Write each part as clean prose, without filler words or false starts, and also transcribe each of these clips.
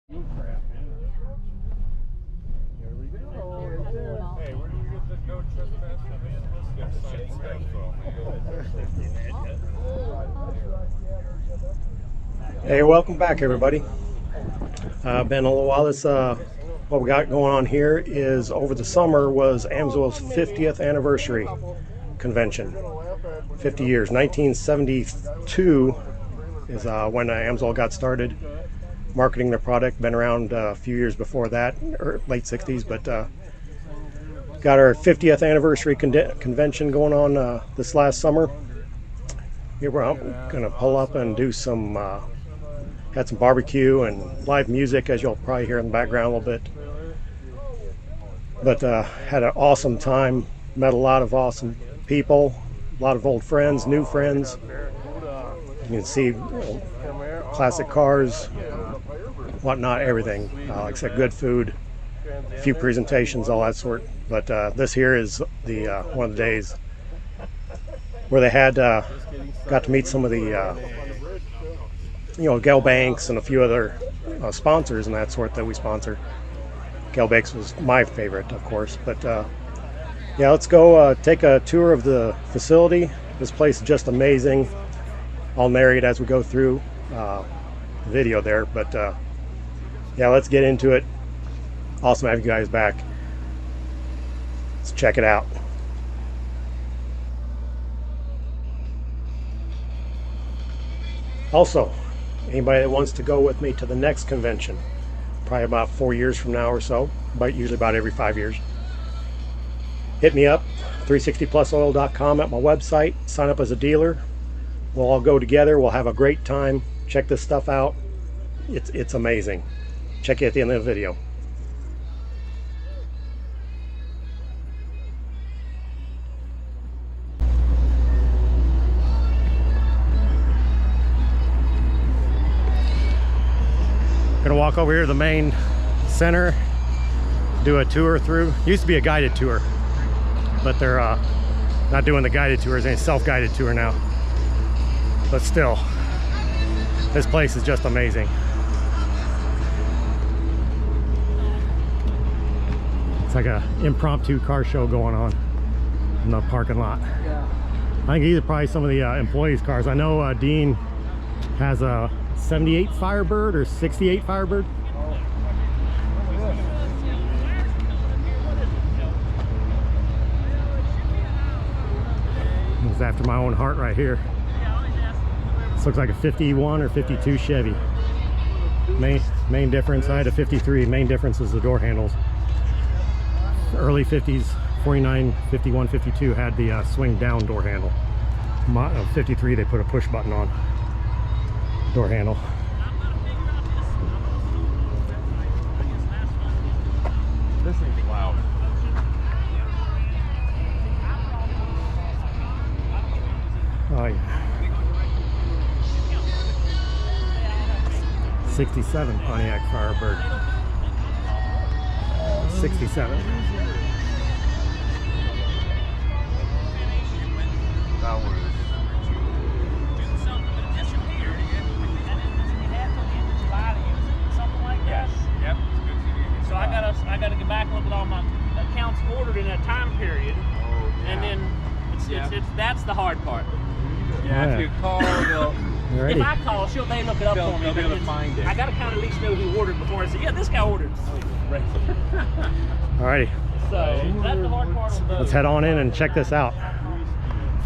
Hey, where did you get the no trespassing sign stuff from? Hey, welcome back, everybody. Been a little while. What we got going on here is over the summer was AMSOIL's 50th anniversary convention. 50 years. 1972 is when AMSOIL got started marketing their product. Been around a few years before that, or late 60s, but got our 50th anniversary convention going on this last summer. Here we're gonna pull up and do some had some barbecue and live music, as you'll probably hear in the background a little bit. But had an awesome time. Met a lot of awesome people, a lot of old friends, new friends. You can see classic cars, whatnot, everything. Like I said, good food, a few presentations, all that sort. But this here is the one of the days where they had got to meet some of the Gale Banks and a few other sponsors and that sort that we sponsor. Gale Banks was my favorite, of course. But yeah, let's go take a tour of the facility. This place is just amazing. I'll narrate as we go through the video there. But yeah, let's get into it. Awesome to have you guys back. Let's check it out. Also, anybody that wants to go with me to the next convention, probably about 4 years from now or so, but usually about every 5 years, hit me up, 360plusoil.com at my website, sign up as a dealer. We'll all go together, we'll have a great time, check this stuff out. It's amazing. Check you at the end of the video. Gonna walk over here to the main center, do a tour through. Used to be a guided tour, but they're not doing the guided tours, any self-guided tour now. But still, this place is just amazing. It's like a impromptu car show going on in the parking lot. I think these are probably some of the employees' cars. I know Dean has a 78 Firebird or 68 Firebird. It's after my own heart right here. This looks like a 51 or 52 Chevy. Main difference, I had a 53. Main difference is the door handles. Early 50s, 49, 51, 52 had the swing down door handle. 53 they put a push button on door handle. This thing's loud. Oh yeah. 67 Pontiac Firebird. 67. I got to get back and look at all my accounts ordered in that time period, and then that's the hard part. Yeah, if you call, if I call, they look it up for me. They'll be able to find it. I got to kind of at least know who ordered before I say, yeah, this guy ordered. Alrighty. So that's the hard part. Let's head on in and check this out.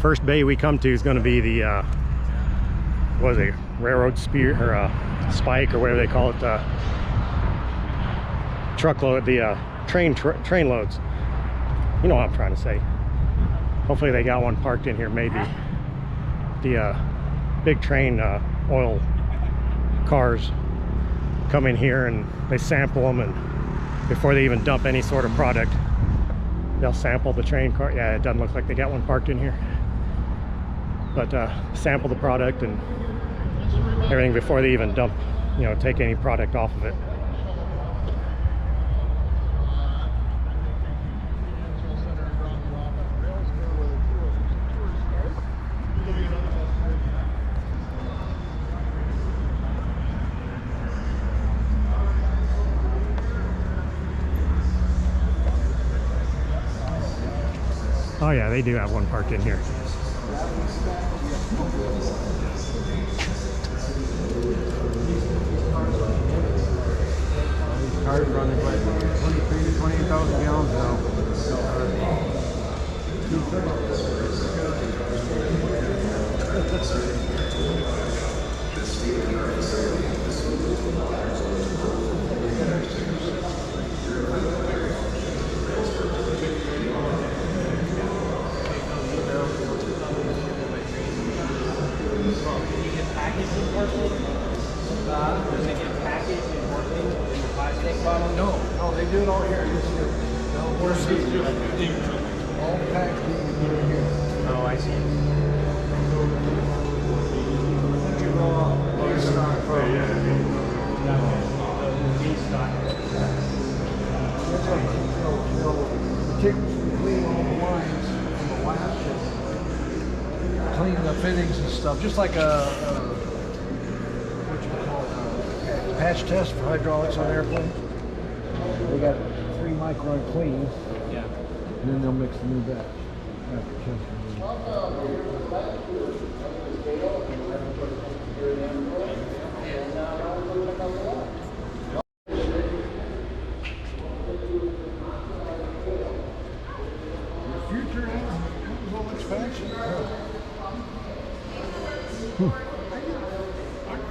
First bay we come to is going to be the what is it, railroad spear or spike or whatever they call it. Truckload, the train loads. You know what I'm trying to say. Hopefully they got one parked in here, maybe. The big train oil cars come in here and they sample them, and before they even dump any sort of product, they'll sample the train car. Yeah, it doesn't look like they got one parked in here, but sample the product and everything before they even dump, take any product off of it. Oh yeah, they do have one parked in here. Cars running like 23 to 28,000 gallons now. No, they do it all here. We're all the packaging is here. Oh, I see. Clean all the lines and the latches, clean the fittings and stuff, just like a what you call it, patch test for hydraulics on airplanes. They got 3 micron clean, Yeah. and then they'll mix the new batch after testing. Future whole expansion.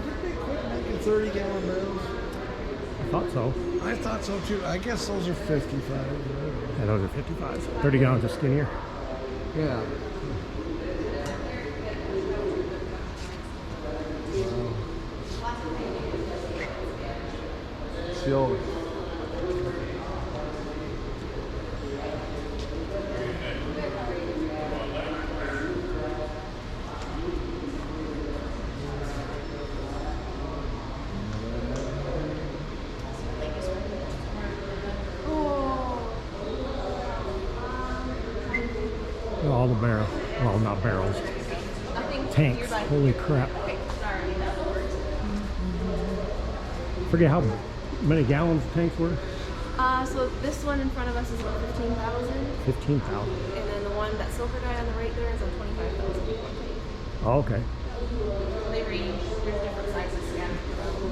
Did they quit making 30-gallon barrels? I thought so. I thought so too. I guess those are 55. Yeah, those are 55. 30 gallons are skinnier. Yeah. Still. All the barrels. Well, not barrels. Tanks. Holy crap. Forget how many gallons the tanks were? So this one in front of us is about 15,000. 15,000. And then the one, that silver guy on the right there is on 25,000. Oh, okay. They range, there's different sizes scattered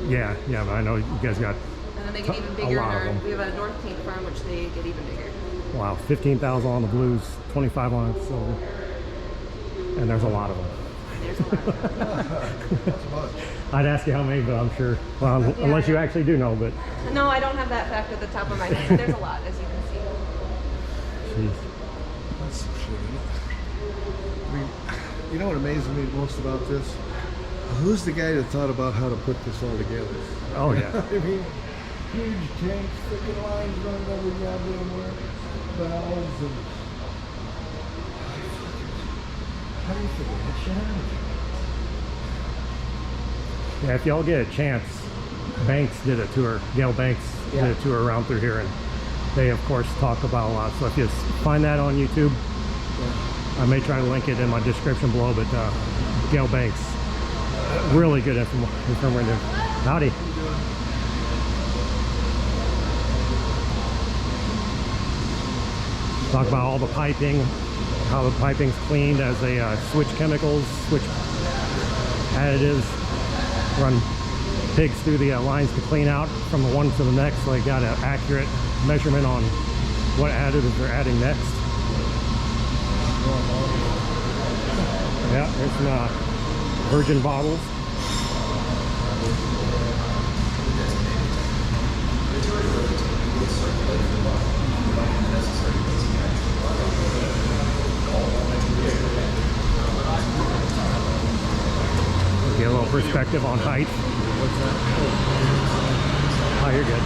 throughout. Yeah, but I know you guys got, And then they get even bigger in lot of our, them. we have a North Tank farm, which they get even bigger. wow, 15,000 on the blues, 25 on the silver. And there's a lot of them. There's a lot. I'd ask you how many, but I'm sure, well, unless you actually do know, but No, I don't have that fact at the top of my head, but there's a lot, as you can see. geez. That's some shit, isn't it? I mean, you know what amazes me most about this? Who's the guy that thought about how to put this all together? Oh yeah. I mean, huge tanks, freaking lines running every goddamn where, valves and... How do you figure that shit out? Yeah, if y'all get a chance, Banks did a tour. Gail Banks did a tour around through here, and they of course talk about a lot. So if you find that on YouTube, I may try to link it in my description below. But Gail Banks, really good information. Howdy. Talk about all the piping, how the piping's cleaned as they switch chemicals, switch additives, run pigs through the lines to clean out from the one to the next, so they got an accurate measurement on what additives they're adding next. Yeah, there's some virgin bottles. Get a little perspective on height. Oh, you're good.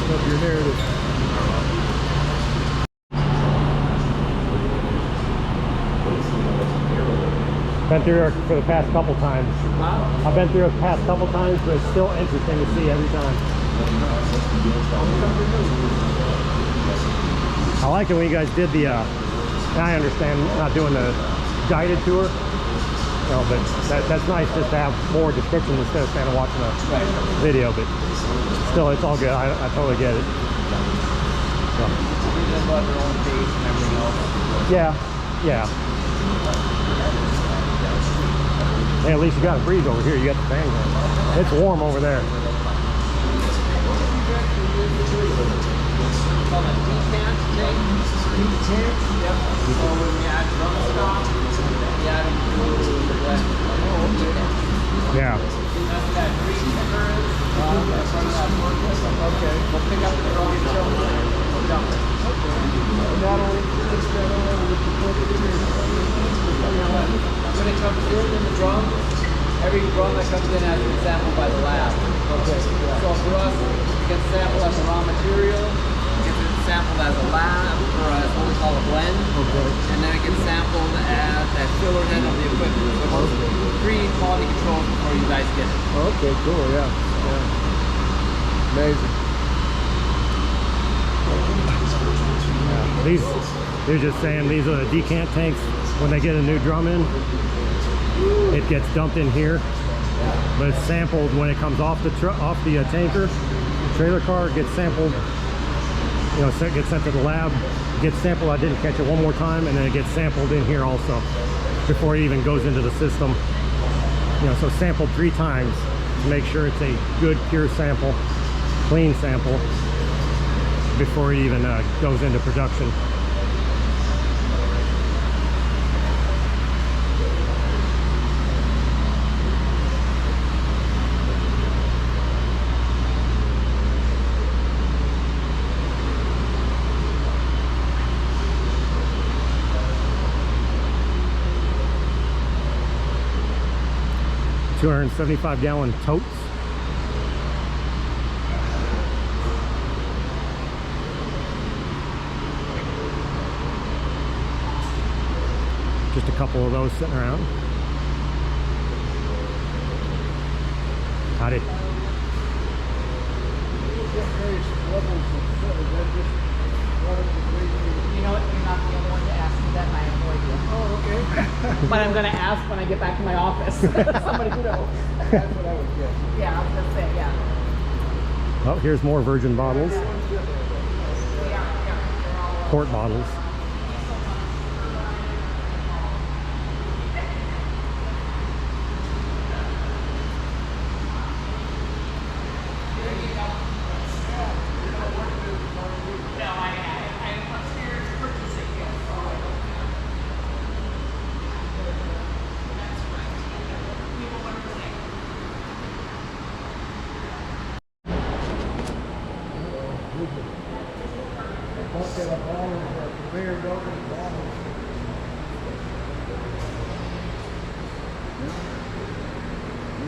Stop your narrative. Been through here for the past couple times. I've been through it the past couple times, but it's still interesting to see every time. I like it when you guys did the, I understand not doing the guided tour, no, but that's nice just to have more description instead of standing watching a video, but still it's all good. I totally get it. So. they'll have their own base and everything else. Yeah, yeah. Hey, at least you got a breeze over here. You got the fan going. It's warm over there. Called a decant tank. Decant? Yep. So when we add drum stock, we add them to the blend. Oh, okay. Yeah. That's what that green pepper is. That's part of that work. Okay. We'll pick up the drum and chill it. We'll dump it. Okay. Not only this, not only with the put it in here. When it comes in the drum, every drum that comes in has been sampled by the lab. Okay. So for us, it gets sampled as a raw material. It gets sampled as a lab or as what we call a blend. Okay. And then it gets sampled as that filler head of the equipment. So we're 3 quality controls before you guys get it. Okay, cool, yeah. Amazing. These, they're just saying these are the decant tanks. When they get a new drum in, it gets dumped in here, but it's sampled when it comes off the tanker. Trailer car gets sampled, you know, gets sent to the lab, gets sampled. I didn't catch it one more time, and then it gets sampled in here also before it even goes into the system. You know, so sampled 3 times to make sure it's a good pure sample, clean sample before it even goes into production. $275-gallon totes. Just a couple of those sitting around. Howdy. You know what? You're not the only one to ask me that, and I have no idea. Oh, okay. But I'm going to ask when I get back to my office. Somebody who knows. That's what I would guess. Yeah, I was going to say, yeah. Oh, here's more virgin bottles. Quart bottles.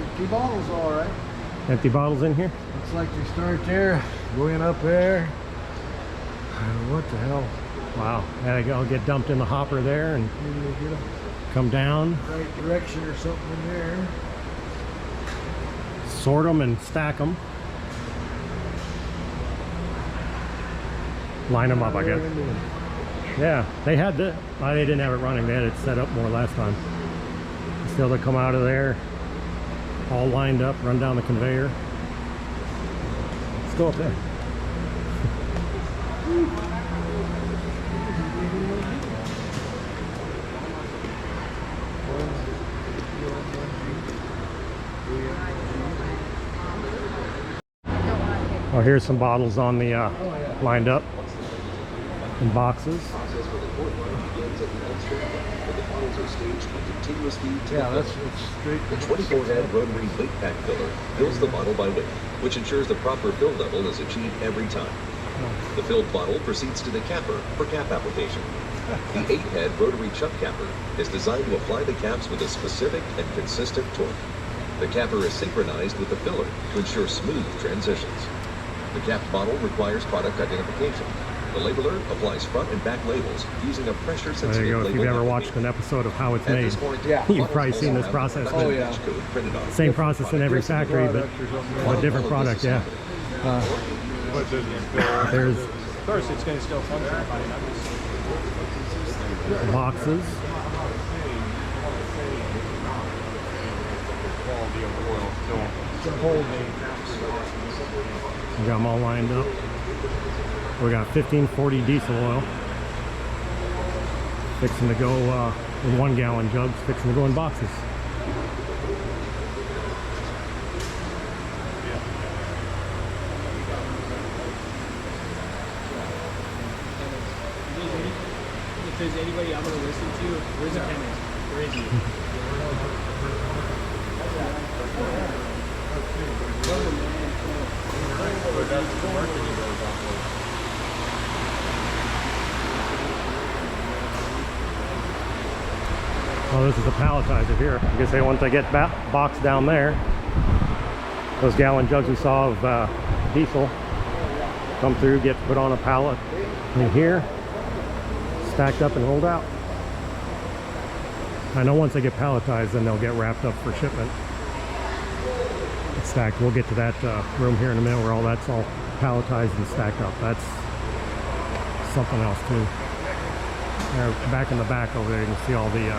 Empty bottles, all right. Empty bottles in here? Looks like they start there, going up there. What the hell? Wow. And I'll get dumped in the hopper there and Maybe they get come down, a right direction or something in there. sort them and stack them. Line them up, I guess. Yeah, they had the, well, they didn't have it running. They had it set up more last time. Still, they come out of there, all lined up, run down the conveyor. Let's go up there. Oh, here's some bottles on the lined up in boxes. Yeah, that's straight. The 24-head rotary weight pack filler fills the bottle by weight, which ensures the proper fill level is achieved every time. The filled bottle proceeds to the capper for cap application. The 8-head rotary chuck capper is designed to apply the caps with a specific and consistent torque. The capper is synchronized with the filler to ensure smooth transitions. The capped bottle requires product identification. The labeler applies front and back labels using a pressure-sensitive There you go. If label you've ever application. watched an episode of How It's At Made, this point, Yeah. you've bottles probably also seen this have process. a Oh, yeah. batch code printed on Same process in every factory, but a different product, yeah. There's First, it's going to still function. boxes. Quality of oil still. You got them all lined up. We got 1540 diesel oil. Fixing to go in 1 gallon jugs, fixing to go in boxes. If there's anybody I'm going to listen to, where's the chemist? Where is he? Well, this is a palletizer here. I guess once they get boxed down there, those gallon jugs we saw of diesel come through, get put on a pallet in here, stacked up and rolled out. I know once they get palletized, then they'll get wrapped up for shipment. It's stacked. We'll get to that room here in a minute where all that's all palletized and stacked up. That's something else too. There, back in the back over there, you can see all the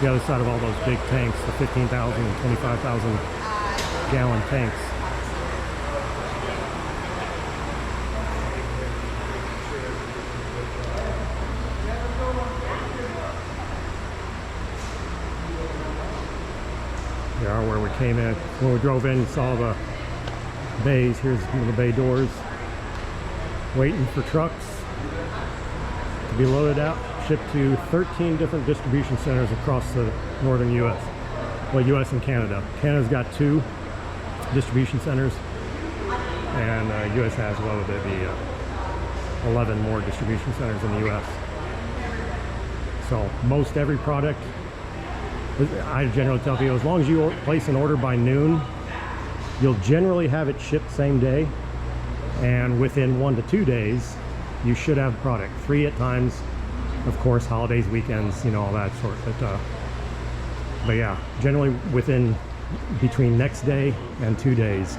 other side of all those big tanks, the 15,000 and 25,000 gallon tanks. They are where we came in. When we drove in, saw the bays. Here's one of the bay doors. Waiting for trucks to be loaded out, shipped to 13 different distribution centers across the northern U.S. Well, U.S. and Canada. Canada's got 2 distribution centers, and U.S. has, what would it be, 11 more distribution centers in the U.S. So most every product, I generally tell people, as long as you place an order by noon, you'll generally have it shipped same day, and within 1 to 2 days you should have product. 3 at times, of course, holidays, weekends, you know, all that sort. But yeah, generally between next day and 2 days,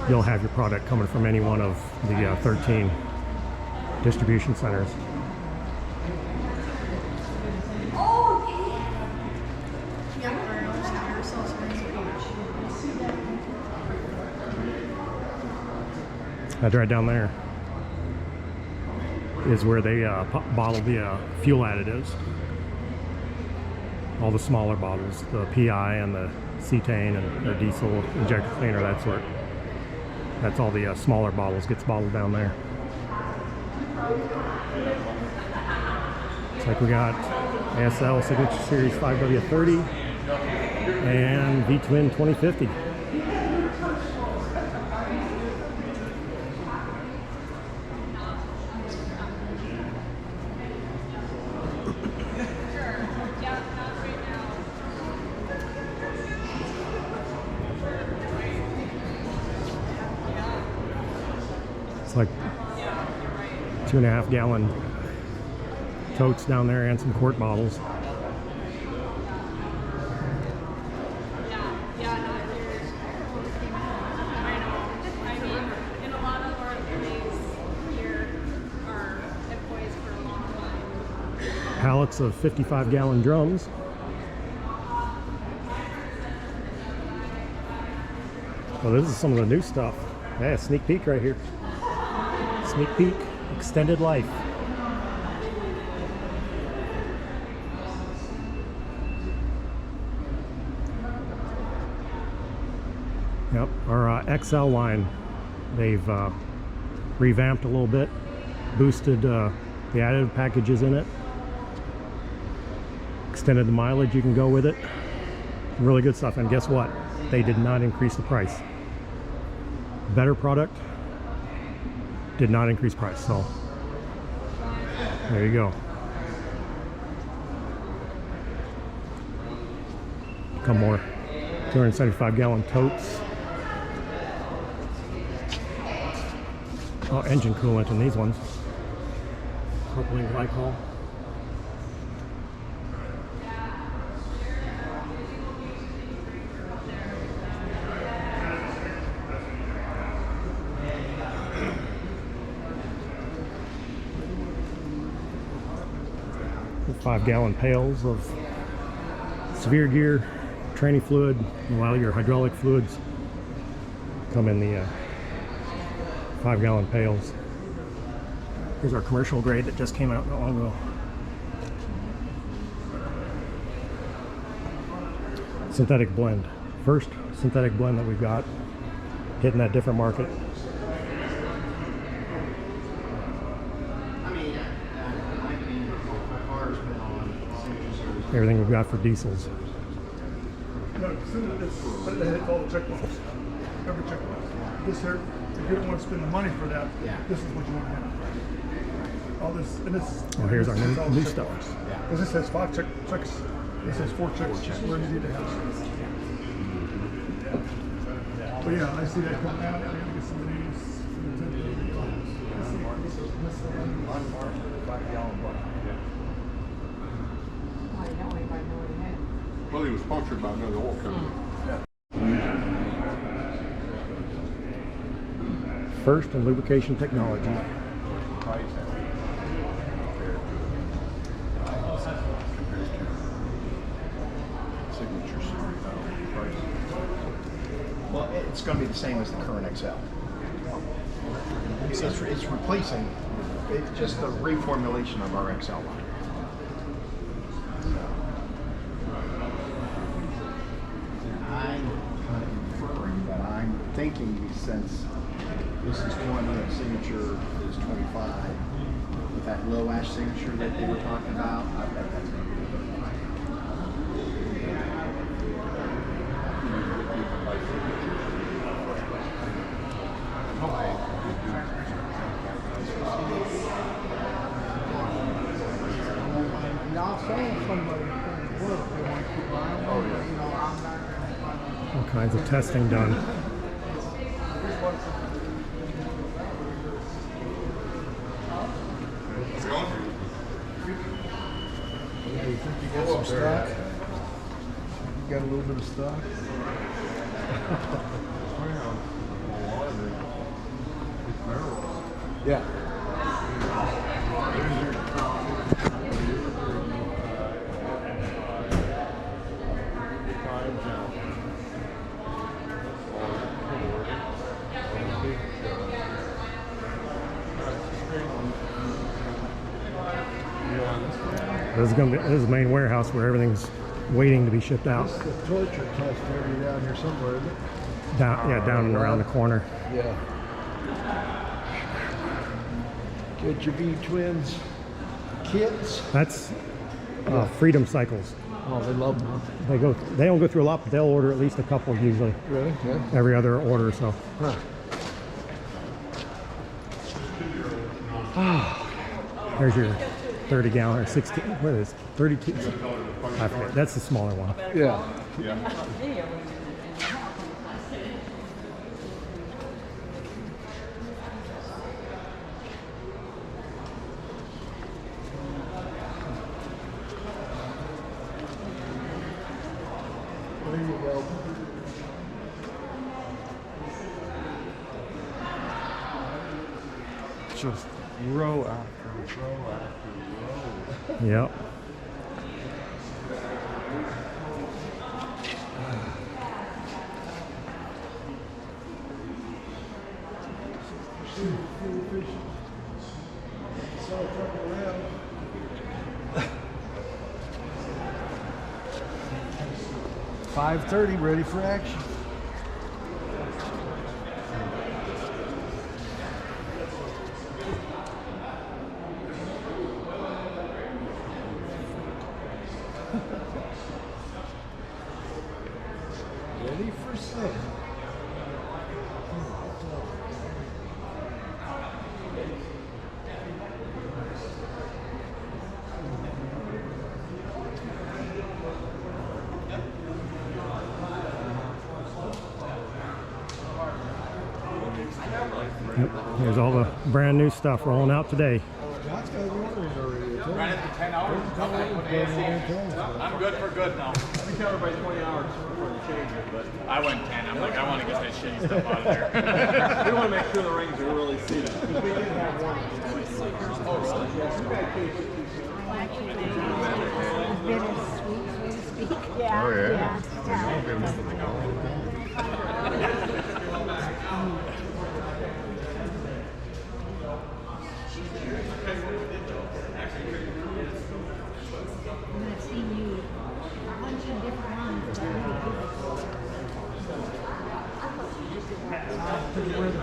you'll have your product coming from any one of the 13 distribution centers. That's right down there is where they bottle the fuel additives. All the smaller bottles, the PI and the cetane and the diesel injector cleaner, that sort. That's all the smaller bottles gets bottled down there. Looks like we got ASL Signature Series 5W30 and V-Twin 2050. Like 2.5 gallon totes down there and some quart bottles. Pallets of 55 gallon drums. Well, this is some of the new stuff. Yeah, sneak peek right here. Sneak peek, extended life. Yep, our XL line, they've revamped a little bit, boosted the additive packages in it, extended the mileage you can go with it. Really good stuff, and guess what? They did not increase the price. Better product, did not increase price, so there you go. Come more 275 gallon totes. Oh, engine coolant in these ones. Propylene glycol. Five gallon pails of severe gear, training fluid, while your hydraulic fluids come in the 5-gallon pails. Here's our commercial grade that just came out not long ago. Synthetic blend. First synthetic blend that we've got hitting that different market. Everything we've got for diesels. No, but they had all the checkboxes. Every checkbox. This here, if you don't want to spend the money for that, this is what you want to have. All this, and this. Oh, here's our this is all new the stuff. checkbox. Because this has 5 checks. This has 4 checks. Where you need to have. But yeah, I see that coming out. I gotta get some of these. Unmarked 5-gallon bucket. Well, he was punctured by another oil company. First in lubrication technology. Well, it's going to be the same as the current XL. It's replacing, it's just the reformulation of our XL line. I'm kind of inferring that I'm thinking since this is 20 and signature is 25, with that low ash signature that they were talking about, I bet that's going to be All kinds of testing done. Yeah, you think you got some stock? You got a little bit of stock? Yeah. This is the main warehouse where everything's waiting to be shipped out. This is the torture test area down here somewhere, isn't it? Down and around the corner. Yeah. Get your V-twins kits. That's Freedom Cycles. Oh, they love them. They don't go through a lot, but they'll order at least a couple usually. Really? Yeah. Every other order, so. Huh. There's your 30 gallon or 16. What is it? 32? I forget. That's the smaller one. Yeah. There you go. Just row after row after row. Yep. $5:30, ready for action. Ready for sale. Yep. Here's all the brand new stuff rolling out today. Scott's got orders already. Right at the 10 hours. I'm good for good now. We covered by 20 hours for the changes, but I went 10. I'm like, I want to get that shitty stuff out of there. We want to make sure the rings are really seated. Because we did have one. Oh, really? Yes. Oh, yeah.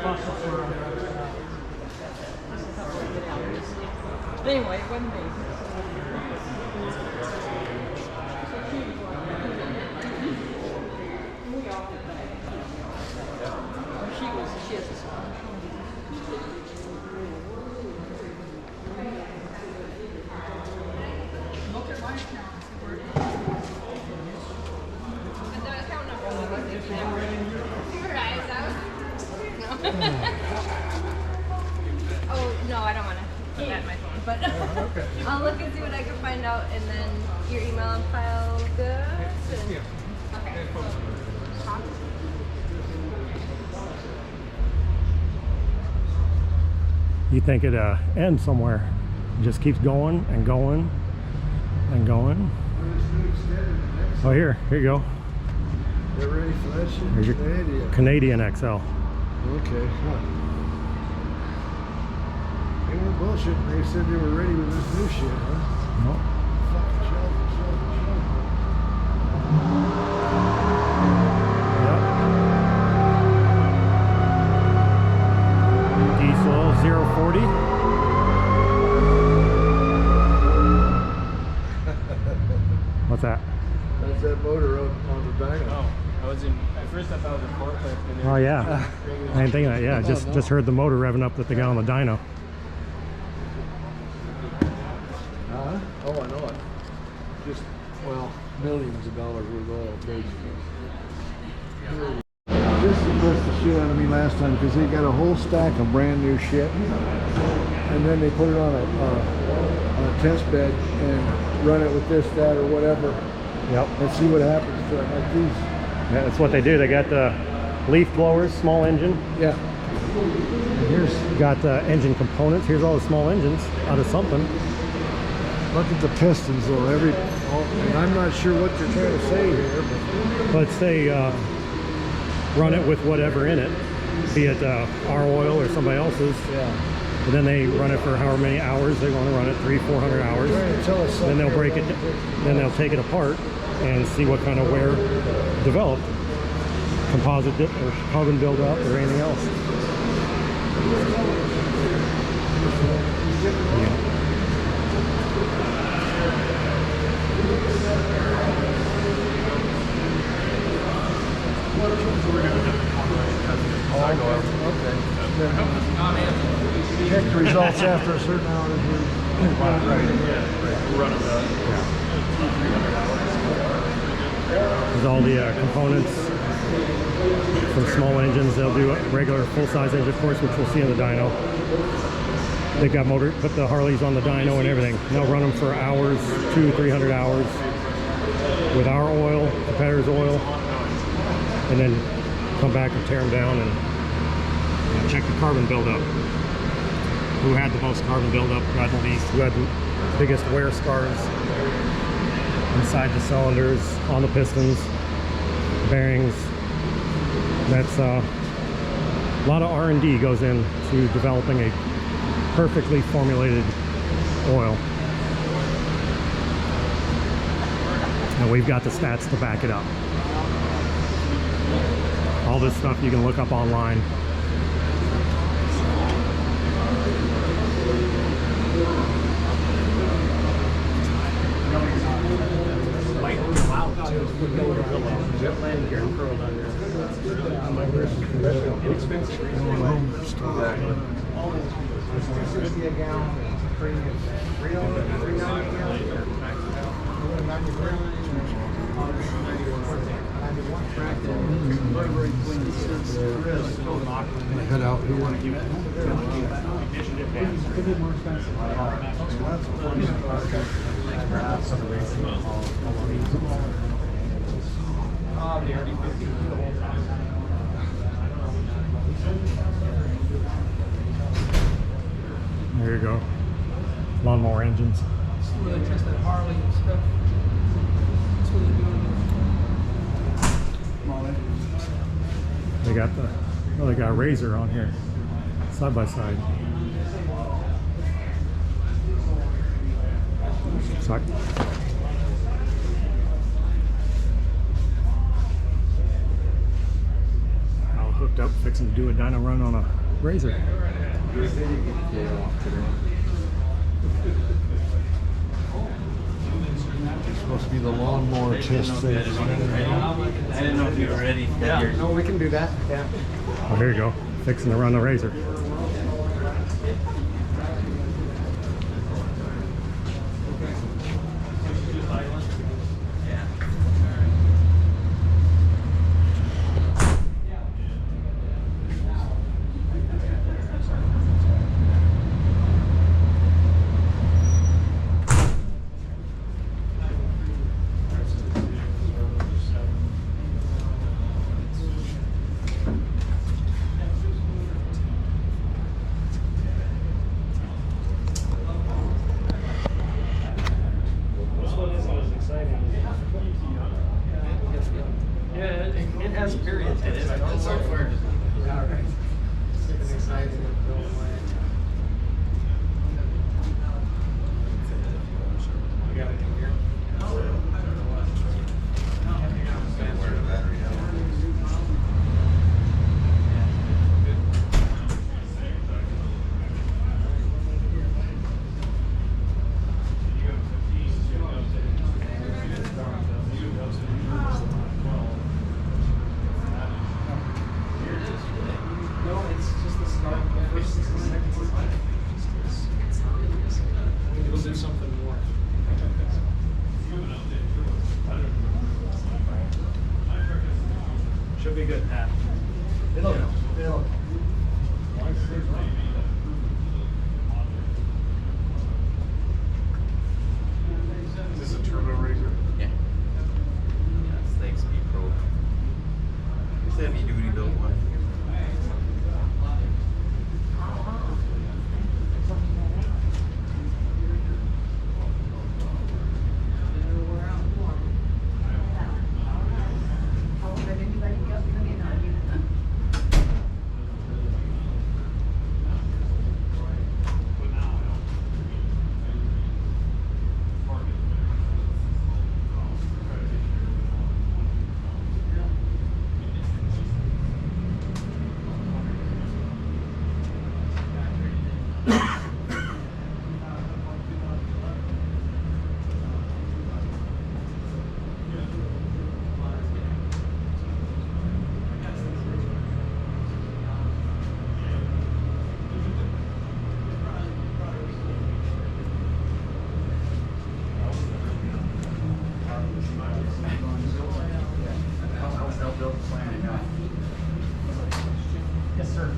buckle for Anyway, it wasn't me. She is a spot. Look at my account. But the account number was your eyes out. No. Oh no, I don't want to put that in my phone, but I'll look and see what I can find out, and then your email and file good. Okay. You think it ends somewhere. It just keeps going and going and going. Oh, here you go. They're ready for that shit. Here's your Canadian XL. Okay. They weren't bullshitting. They said they were ready with this new shit, huh? No. Fucking shelf. Diesel 040. What's that? That's that motor on the dyno. Oh, I was in. At first, I thought it was a forklift. And Oh yeah. I didn't think of that. Yeah, just heard the motor revving up that they got on the dyno. Huh? Oh, I know it. Just, well, millions of dollars worth of oil, basically. This impressed the shit out of me last time because they got a whole stack of brand new shit, and then they put it on a test bed and run it with this, that, or whatever. Yep. And see what happens to it, like these. Yeah, that's what they do. They got the leaf blowers, small engine. Yeah. And here's got engine components. Here's all the small engines out of something. Look at the pistons though. And I'm not sure what they're trying to say here, but Let's say run it with whatever in it, be it our oil or somebody else's. yeah. And then they run it for however many hours they want to run it, 300-400 hours. Trying to tell us Then they'll something break it. about Then they'll take it apart and see what kind of wear developed, composite or carbon buildup or anything else. Yeah. Okay. Check the results after a certain hour. There's all the components from small engines. They'll do a regular full-size engine, of course, which we'll see in the dyno. They've got motor, put the Harleys on the dyno and everything. And they'll run them for hours, 200-300 hours with our oil, competitor's oil, and then come back and tear them down and check the carbon buildup. Who had the most carbon buildup, who had the least, who had the biggest wear scars inside the cylinders, on the pistons, bearings. That's a lot of R&D goes into developing a perfectly formulated oil. And we've got the stats to back it up. All this stuff you can look up online. Head out. Who want to give it? There you go. Lawnmower engines. That's where they test that Harley and stuff. That's where they're doing small engines. They got the, well, they got Razor on here, side by side. Sorry. I'll hook hooked up, fixing to do a dyno run on a Razor. It's supposed to be the lawnmower test phase. I didn't know if you were ready. Yeah, no, we can do that. Yeah. Oh, here you go, fixing to run the Razor. It has periods. It's software. All right. Super excited. We got it in here. No, it's just the start. The first 60 seconds is like, we'll do something more. Should be good, Pat. It'll. Is this a turbo Razor? Yeah. Yeah, it's the XP Pro. It's a heavy duty built one. Yes, sir.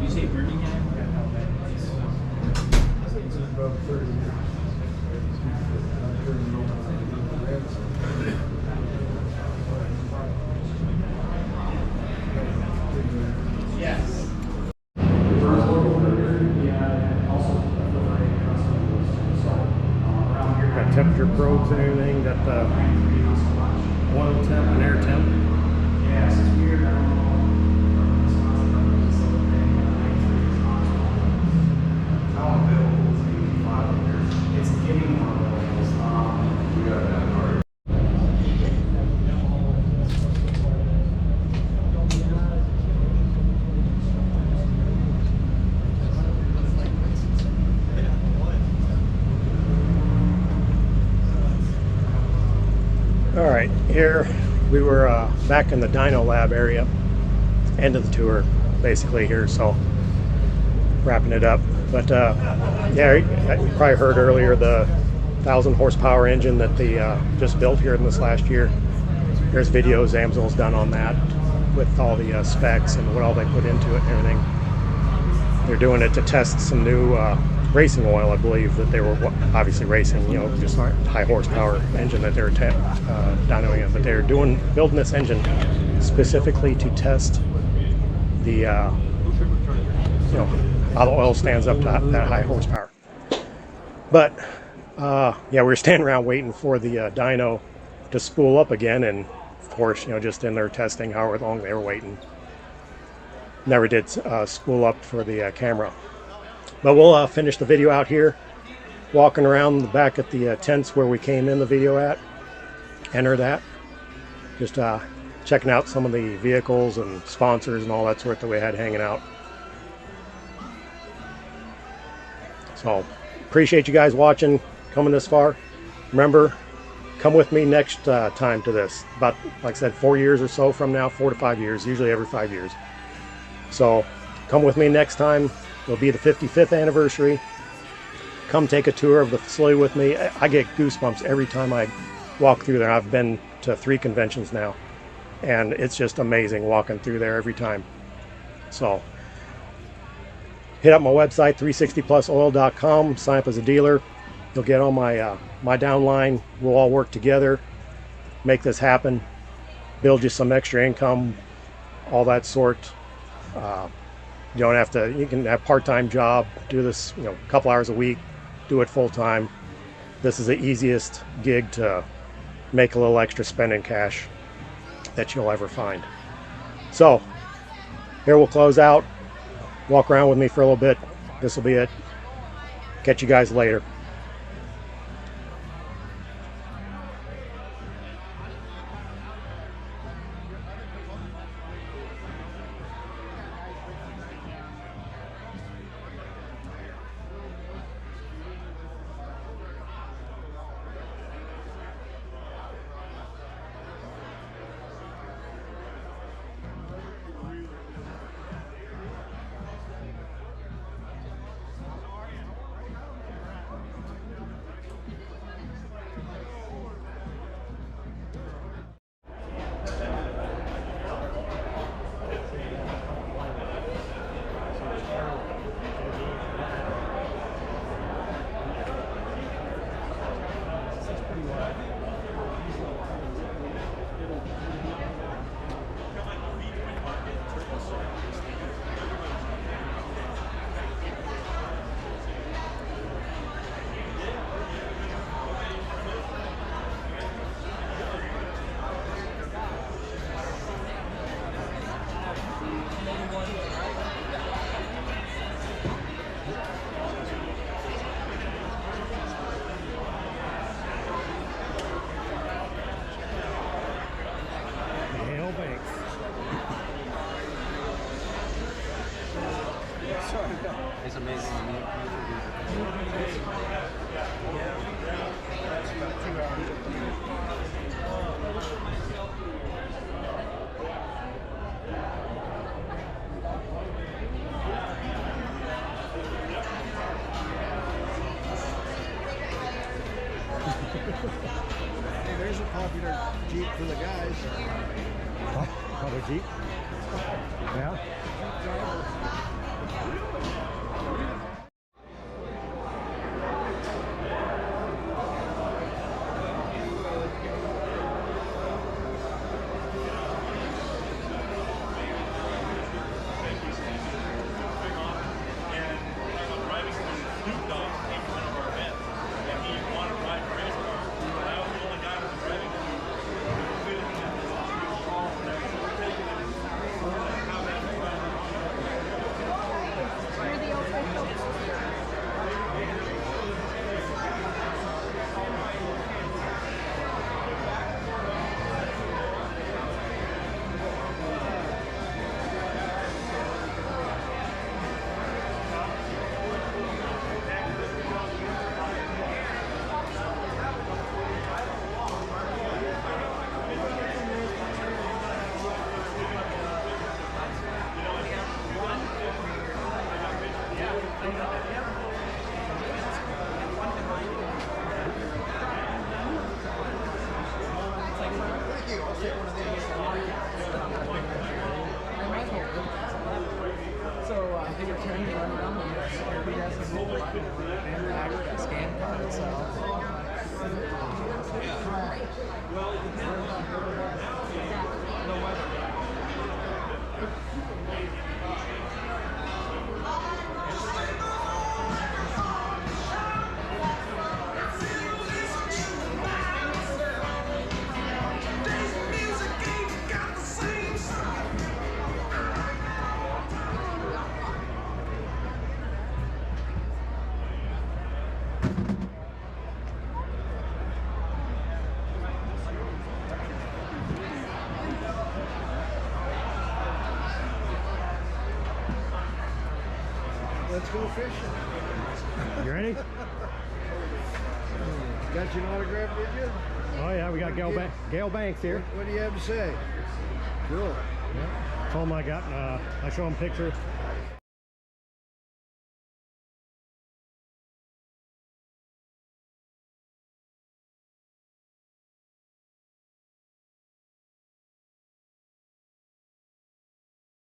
You say Birmingham? Yes. Got temperature probes and everything, got the oil temp and air temp. Yeah, it's just weird. I don't know. How available is the 5 liters? It's getting more available. We got that hard. All right, here we were back in the dyno lab area, end of the tour basically here, so wrapping it up. But yeah, you probably heard earlier the 1,000 horsepower engine that they just built here in this last year. There's videos AMSOIL's done on that with all the specs and what all they put into it and everything. They're doing it to test some new racing oil, I believe, that they were obviously racing, you know, just high horsepower engine that they're dynoing in. But they're building this engine specifically to test the, you know, how the oil stands up to that high horsepower. But yeah, we were standing around waiting for the dyno to spool up again, and of course, you know, just in there testing however long they were waiting. Never did spool up for the camera. But we'll finish the video out here, walking around the back at the tents where we came in the video at. Enter that. Just checking out some of the vehicles and sponsors and all that sort that we had hanging out. So, appreciate you guys watching, coming this far. Remember, come with me next time to this. About, like I said, 4 years or so from now, 4 to 5 years, usually every 5 years. So, come with me next time. It'll be the 55th anniversary. Come take a tour of the facility with me. I get goosebumps every time I walk through there. I've been to 3 conventions now, and it's just amazing walking through there every time. So, hit up my website, 360plusoil.com. Sign up as a dealer. You'll get on my my downline. We'll all work together, make this happen, build you some extra income, all that sort. You don't have to, you can have part-time job, do this, you know, a couple hours a week, do it full-time. This is the easiest gig to make a little extra spending cash that you'll ever find. So, here we'll close out. Walk around with me for a little bit. This will be it. Catch you guys later. It's amazing. Hey, there's a popular Jeep for the guys. Another Jeep? Yeah. tagger, that scan card, so. Let's go fishing. You ready? Got your autograph, did you? Oh yeah, we got Gail Banks here. What do you have to say? Cool. Yeah. Told him I got. I show him picture